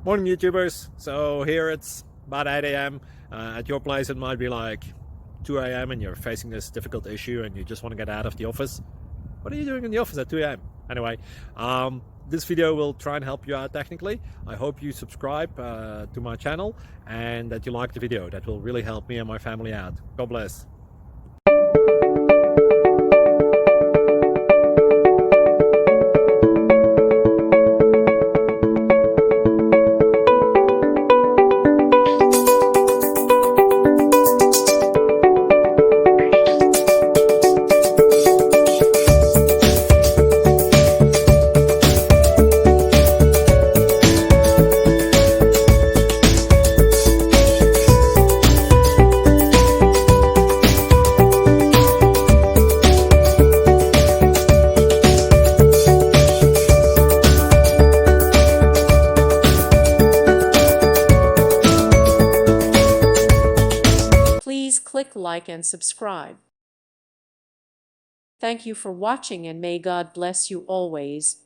Morning YouTubers. So here it's about 8 a.m. At your place it might be like 2 a.m. and you're facing this difficult issue and you just want to get out of the office. What are you doing in the office at 2 a.m.? Anyway, this video will try and help you out technically. I hope you subscribe to my channel and that you like the video. That will really help me and my family out. God bless. Please click like and subscribe. Thank you for watching and may God bless you always.